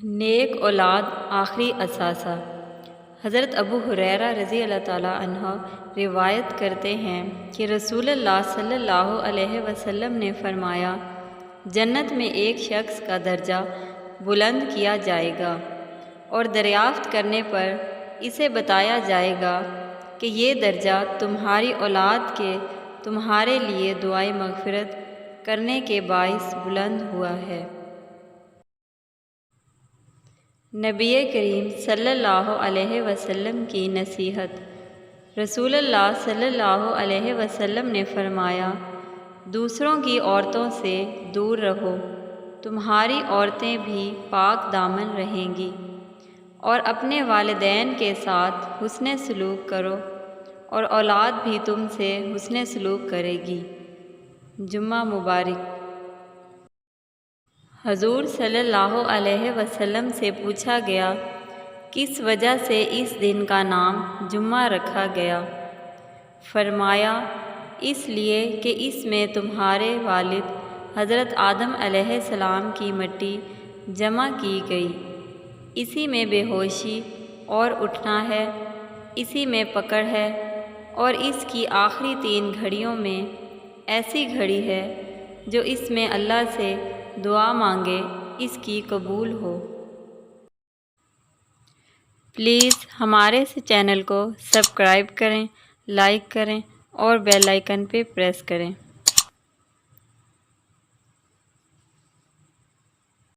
نیک اولاد آخری اثاثہ۔ حضرت ابو ہریرہ رضی اللہ تعالیٰ عنہ روایت کرتے ہیں کہ رسول اللہ صلی اللہ علیہ وسلم نے فرمایا، جنت میں ایک شخص کا درجہ بلند کیا جائے گا اور دریافت کرنے پر اسے بتایا جائے گا کہ یہ درجہ تمہاری اولاد کے تمہارے لیے دعائے مغفرت کرنے کے باعث بلند ہوا ہے۔ نبی کریم صلی اللہ علیہ وسلم کی نصیحت۔ رسول اللہ صلی اللہ علیہ وسلم نے فرمایا، دوسروں کی عورتوں سے دور رہو، تمہاری عورتیں بھی پاک دامن رہیں گی، اور اپنے والدین کے ساتھ حسن سلوک کرو اور اولاد بھی تم سے حسن سلوک کرے گی۔ جمعہ مبارک۔ حضور صلی اللہ علیہ وسلم سے پوچھا گیا، کس وجہ سے اس دن کا نام جمعہ رکھا گیا؟ فرمایا، اس لیے کہ اس میں تمہارے والد حضرت آدم علیہ السلام کی مٹی جمع کی گئی، اسی میں بے ہوشی اور اٹھنا ہے، اسی میں پکڑ ہے، اور اس کی آخری 3 گھڑیوں میں ایسی گھڑی ہے جو اس میں اللہ سے دعا مانگے اس کی قبول ہو۔ پلیز ہمارے چینل کو سبسکرائب کریں، لائک کریں اور بیل آئیکن پہ پریس کریں۔